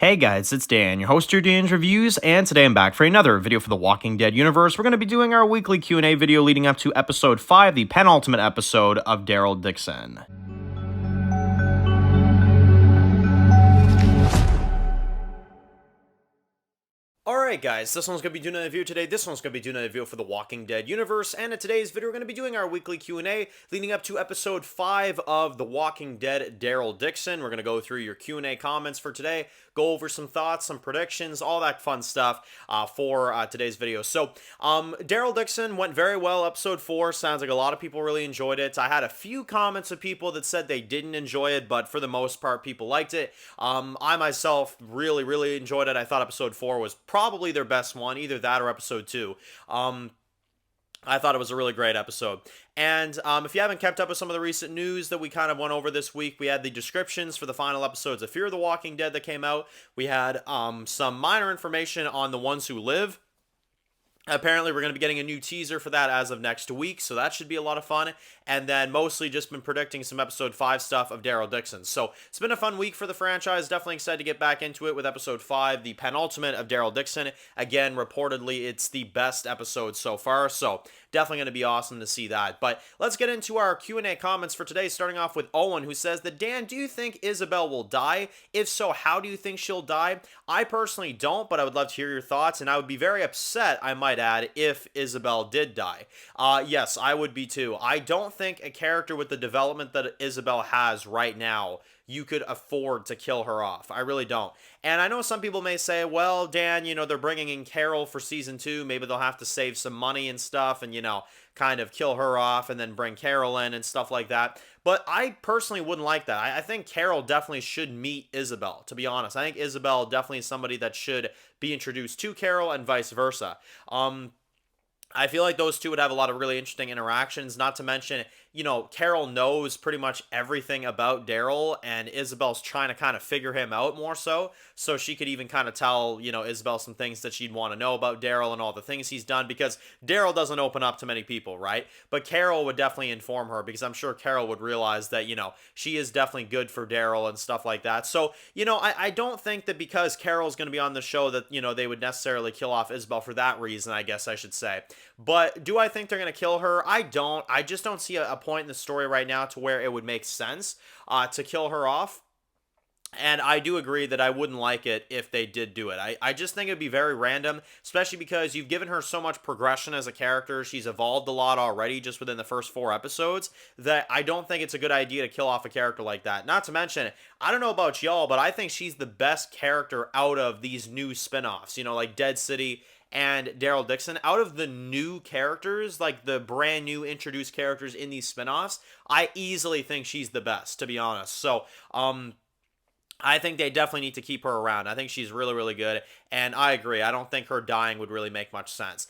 Hey guys, it's Dan, your host here, Dan's Reviews, and today I'm back for another video for the Walking Dead universe. We're going to be doing our weekly Q&A video leading up to episode 5, the penultimate episode of Daryl Dixon. Alright guys, this one's going to be doing a review today. This one's going to be doing a review for the Walking Dead universe, and in today's video we're going to be doing our weekly Q&A leading up to episode 5 of The Walking Dead, Daryl Dixon. We're going to go through your Q&A comments for today, go over some thoughts, some predictions, all that fun stuff for today's video. So, Daryl Dixon went very well, episode 4. Sounds like a lot of people really enjoyed it. I had a few comments of people that said they didn't enjoy it, but for the most part, people liked it. I myself really enjoyed it. I thought episode 4 was probably their best one, either that or episode 2. I thought it was a really great episode. And if you haven't kept up with some of the recent news that we kind of went over this week, we had the descriptions for the final episodes of Fear the Walking Dead that came out. We had some minor information on The Ones Who Live. Apparently, we're going to be getting a new teaser for that as of next week, so that should be a lot of fun. And then mostly just been predicting some episode 5 stuff of Daryl Dixon. So it's been a fun week for the franchise. Definitely excited to get back into it with episode 5, the penultimate of Daryl Dixon. Again, reportedly, it's the best episode so far, so definitely going to be awesome to see that. But let's get into our Q&A comments for today, starting off with Owen, who says that, Dan, do you think Isabelle will die? If so, how do you think she'll die? I personally don't, but I would love to hear your thoughts, and I would be very upset, I might add, if Isabelle did die. Yes, I would be too. I don't think a character with the development that Isabelle has right now, you could afford to kill her off. I really don't. And I know some people may say, well, Dan, they're bringing in Carol for season 2. Maybe they'll have to save some money and stuff and, kind of kill her off and then bring Carol in and stuff like that. But I personally wouldn't like that. I think Carol definitely should meet Isabelle, to be honest. I think Isabelle definitely is somebody that should be introduced to Carol and vice versa. I feel like those two would have a lot of really interesting interactions, not to mention, Carol knows pretty much everything about Daryl, and Isabelle's trying to kind of figure him out more so she could even kind of tell, Isabelle some things that she'd want to know about Daryl and all the things he's done, because Daryl doesn't open up to many people, right? But Carol would definitely inform her, because I'm sure Carol would realize that, she is definitely good for Daryl and stuff like that. So, I don't think that because Carol's going to be on the show that, they would necessarily kill off Isabelle for that reason, I guess I should say. But do I think they're going to kill her? I don't. I just don't see a point in the story right now to where it would make sense to kill her off. And I do agree that I wouldn't like it if they did do it. I just think it would be very random, especially because you've given her so much progression as a character. She's evolved a lot already just within the first 4 episodes, that I don't think it's a good idea to kill off a character like that. Not to mention, I don't know about y'all, but I think she's the best character out of these new spinoffs, like Dead City and Daryl Dixon. Out of the new characters, like the brand new introduced characters in these spinoffs, I easily think she's the best, to be honest. So, I think they definitely need to keep her around. I think she's really good, and I agree. I don't think her dying would really make much sense.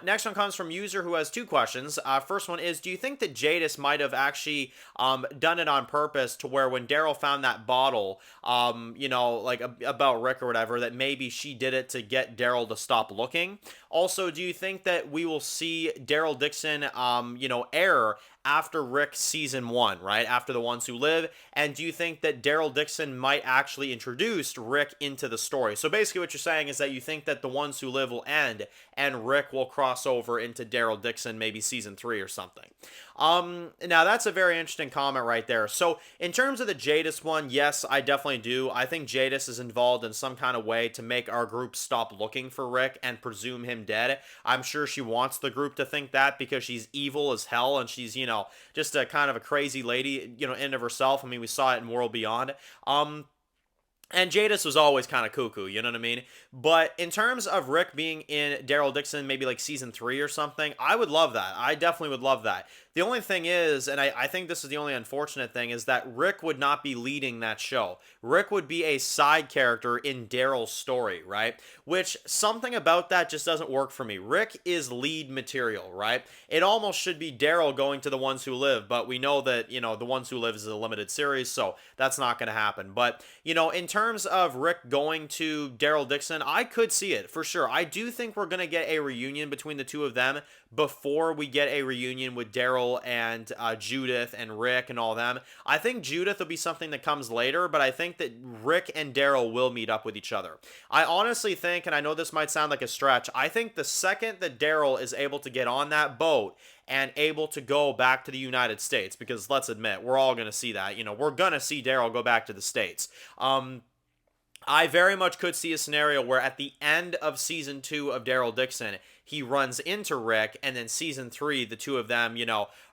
Next one comes from user who has 2 questions. First one is, do you think that Jadis might have actually done it on purpose to where when Daryl found that bottle, about Rick or whatever, that maybe she did it to get Daryl to stop looking? Also, do you think that we will see Daryl Dixon, air after Rick season 1, right? After The Ones Who Live? And do you think that Daryl Dixon might actually introduce Rick into the story? So basically what you're saying is that you think that The Ones Who Live will end and Rick will cross over into Daryl Dixon, maybe season 3 or something. Now that's a very interesting comment right there. So in terms of the Jadis one, yes, I definitely do. I think Jadis is involved in some kind of way to make our group stop looking for Rick and presume him dead. I'm sure she wants the group to think that because she's evil as hell and she's, just a kind of a crazy lady, in and of herself. I mean, we saw it in World Beyond. And Jadis was always kind of cuckoo, you know what I mean? But in terms of Rick being in Daryl Dixon, maybe like season 3 or something, I would love that. I definitely would love that. The only thing is, and I think this is the only unfortunate thing, is that Rick would not be leading that show. Rick would be a side character in Daryl's story, right? Which, something about that just doesn't work for me. Rick is lead material, right? It almost should be Daryl going to The Ones Who Live, but we know that, The Ones Who Live is a limited series, so that's not going to happen. But, in terms of Rick going to Daryl Dixon, I could see it, for sure. I do think we're going to get a reunion between the two of them before we get a reunion with Daryl Daryl and Judith and Rick and all them. I think Judith will be something that comes later, but I think that Rick and Daryl will meet up with each other. I honestly think, and I know this might sound like a stretch, I think the second that Daryl is able to get on that boat and able to go back to the United States, because let's admit, we're all going to see that. We're going to see Daryl go back to the States. I very much could see a scenario where at the end of season 2 of Daryl Dixon, he runs into Rick, and then season 3, the two of them,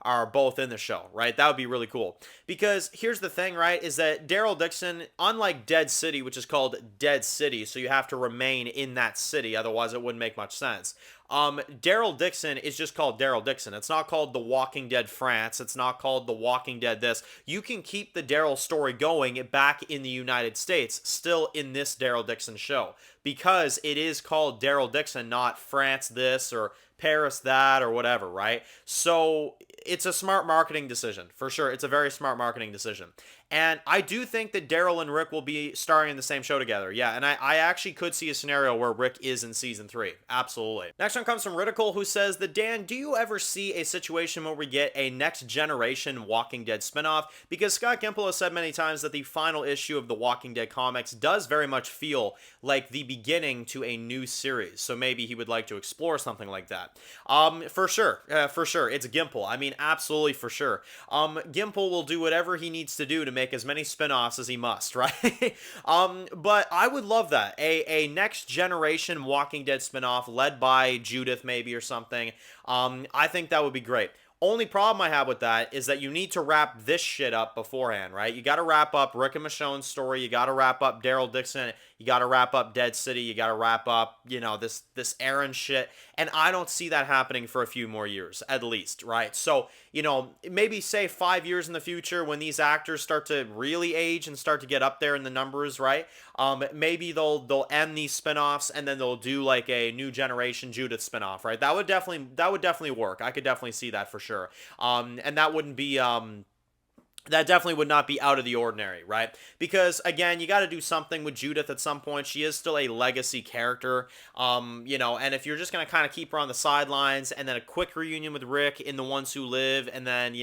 are both in the show, right? That would be really cool. Because here's the thing, right, is that Daryl Dixon, unlike Dead City, which is called Dead City, so you have to remain in that city, otherwise it wouldn't make much sense. Daryl Dixon is just called Daryl Dixon. It's not called The Walking Dead France. It's not called The Walking Dead this. You can keep the Daryl story going back in the United States, still in this Daryl Dixon show, because it is called Daryl Dixon, not France this or Paris that or whatever, right? So it's a smart marketing decision, for sure. It's a very smart marketing decision. And I do think that Daryl and Rick will be starring in the same show together. Yeah, and I actually could see a scenario where Rick is in season 3. Absolutely. Next one comes from Ridicule, who says that, Dan, do you ever see a situation where we get a next generation Walking Dead spinoff? Because Scott Gimple has said many times that the final issue of the Walking Dead comics does very much feel like the beginning to a new series. So maybe he would like to explore something like that. For sure. It's Gimple. I mean, absolutely for sure. Gimple will do whatever he needs to do to make as many spin-offs as he must, right? But I would love that. A next generation Walking Dead spin-off led by Judith maybe or something. I think that would be great. Only problem I have with that is that you need to wrap this shit up beforehand, right? You got to wrap up Rick and Michonne's story. You got to wrap up Daryl Dixon. You got to wrap up Dead City. You got to wrap up, this Aaron shit. And I don't see that happening for a few more years, at least, right? So, maybe say 5 years in the future when these actors start to really age and start to get up there in the numbers, right? Maybe they'll end these spinoffs and then they'll do like a new generation Judith spinoff, right? That would definitely work. I could definitely see that for sure. And that wouldn't be that definitely would not be out of the ordinary, right? Because, again, you got to do something with Judith at some point. She is still a legacy character, and if you're just going to kind of keep her on the sidelines and then a quick reunion with Rick in The Ones Who Live and then,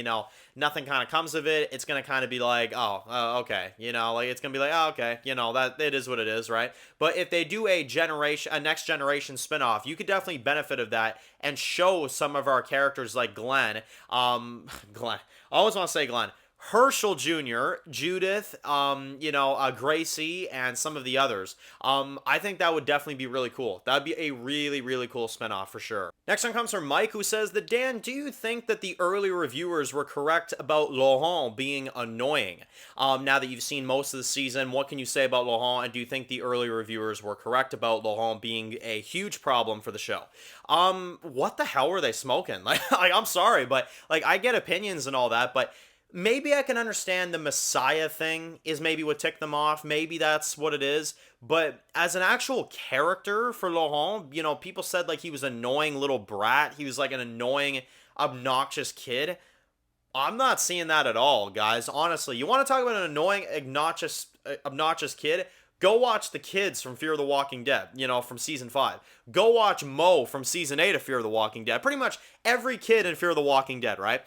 nothing kind of comes of it, it's going to kind of be like, okay, it's going to be like, okay, that it is what it is, right? But if they do a next generation spinoff, you could definitely benefit of that and show some of our characters like Glenn, I always want to say Glenn, Herschel Jr., Judith, Gracie, and some of the others. I think that would definitely be really cool. That would be a really, really cool spinoff for sure. Next one comes from Mike, who says that, Dan, do you think that the early reviewers were correct about Laurent being annoying? Now that you've seen most of the season, what can you say about Laurent, and do you think the early reviewers were correct about Laurent being a huge problem for the show? What the hell were they smoking? Like I'm sorry, but I get opinions and all that, but maybe I can understand the Messiah thing is maybe what ticked them off. Maybe that's what it is. But as an actual character for Laurent, people said he was an annoying little brat. He was like an annoying, obnoxious kid. I'm not seeing that at all, guys. Honestly, you want to talk about an annoying, obnoxious kid? Go watch the kids from Fear the Walking Dead, from season 5. Go watch Mo from season 8 of Fear the Walking Dead. Pretty much every kid in Fear the Walking Dead, right?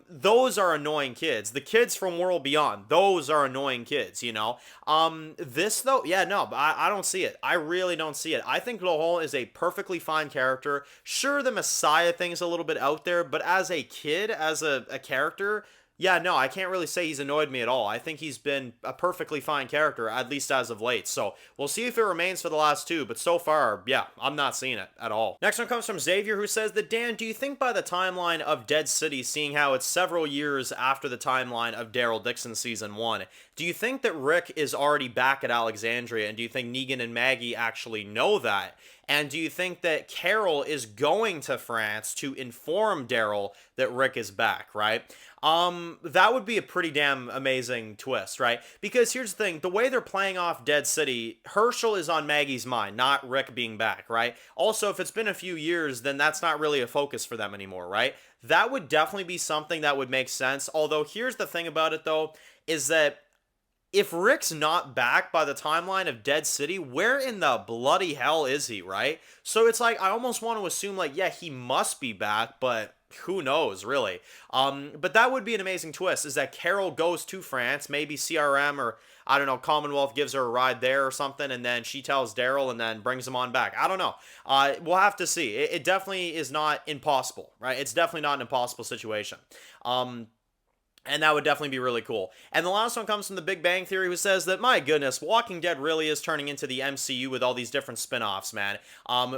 Those are annoying kids. The kids from World Beyond, those are annoying kids, This, though, yeah, no, I don't see it. I really don't see it. I think Laurent is a perfectly fine character. Sure, the Messiah thing's a little bit out there, but as a kid, as a character, yeah, no, I can't really say he's annoyed me at all. I think he's been a perfectly fine character, at least as of late. So we'll see if it remains for the last 2, but so far, yeah, I'm not seeing it at all. Next one comes from Xavier, who says that, Dan, do you think by the timeline of Dead City, seeing how it's several years after the timeline of Daryl Dixon season 1, do you think that Rick is already back at Alexandria, and do you think Negan and Maggie actually know that? And do you think that Carol is going to France to inform Daryl that Rick is back, right? That would be a pretty damn amazing twist, right? Because here's the thing, the way they're playing off Dead City, Herschel is on Maggie's mind, not Rick being back, right? Also, if it's been a few years, then that's not really a focus for them anymore, right? That would definitely be something that would make sense. Although, here's the thing about it, though, is that if Rick's not back by the timeline of Dead City, where in the bloody hell is he, right? So it's I almost want to assume, yeah, he must be back, but who knows, really. But that would be an amazing twist, is that Carol goes to France, maybe CRM or, I don't know, Commonwealth gives her a ride there or something, and then she tells Daryl and then brings him on back. I don't know. We'll have to see. It definitely is not impossible, right? It's definitely not an impossible situation. And that would definitely be really cool. And the last one comes from the Big Bang Theory, who says that, my goodness, Walking Dead really is turning into the MCU with all these different spin-offs, man.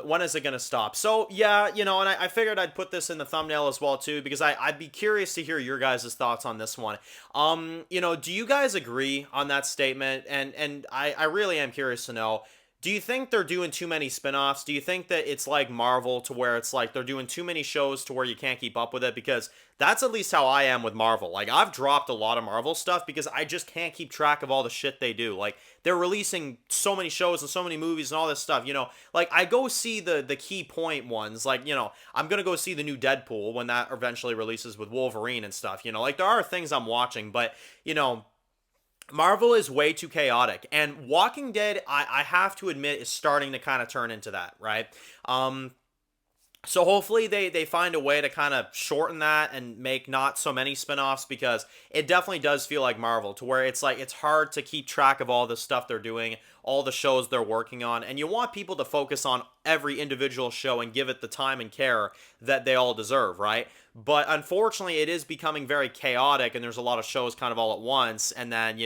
When is it going to stop? So, yeah, and I figured I'd put this in the thumbnail as well, too, because I'd be curious to hear your guys' thoughts on this one. Do you guys agree on that statement? And I really am curious to know. Do you think they're doing too many spin-offs? Do you think that it's like Marvel, to where it's like they're doing too many shows to where you can't keep up with it? Because that's at least how I am with Marvel. Like, I've dropped a lot of Marvel stuff because I just can't keep track of all the shit they do. Like, they're releasing so many shows and so many movies and all this stuff, Like, I go see the key point ones. Like, I'm gonna go see the new Deadpool when that eventually releases with Wolverine and stuff. Like, there are things I'm watching, but, Marvel is way too chaotic, and Walking Dead, I have to admit, is starting to kind of turn into that, right? So hopefully they find a way to kind of shorten that and make not so many spin-offs, because it definitely does feel like Marvel, to where it's like it's hard to keep track of all the stuff they're doing, all the shows they're working on, and you want people to focus on every individual show and give it the time and care that they all deserve, right? But unfortunately, it is becoming very chaotic, and there's a lot of shows kind of all at once, and then,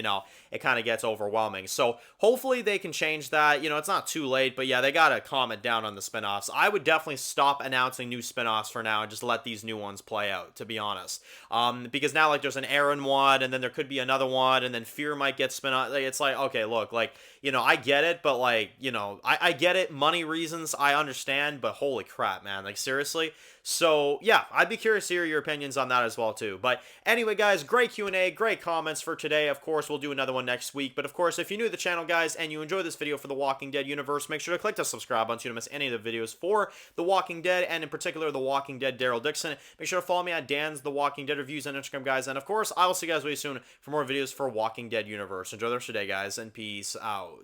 it kind of gets overwhelming. So hopefully they can change that. It's not too late, but yeah, they got to calm it down on the spinoffs. I would definitely stop announcing new spinoffs for now and just let these new ones play out, to be honest. Because now, like, there's an Aaron one, and then there could be another one, and then Fear might get spin-off. Like, it's like, okay, look, like, I get it, but, like, I get it, money reasons, I understand, but holy crap, man, like, seriously? So, yeah, I'd be curious to hear your opinions on that as well, too. But anyway, guys, great Q&A, great comments for today. Of course, we'll do another one next week. But, of course, if you're new to the channel, guys, and you enjoy this video for the Walking Dead universe, make sure to click the subscribe button so you don't miss any of the videos for The Walking Dead, and in particular, The Walking Dead Daryl Dixon. Make sure to follow me at Dan's The Walking Dead Reviews on Instagram, guys. And, of course, I will see you guys really soon for more videos for Walking Dead universe. Enjoy the rest of your day, guys, and peace out.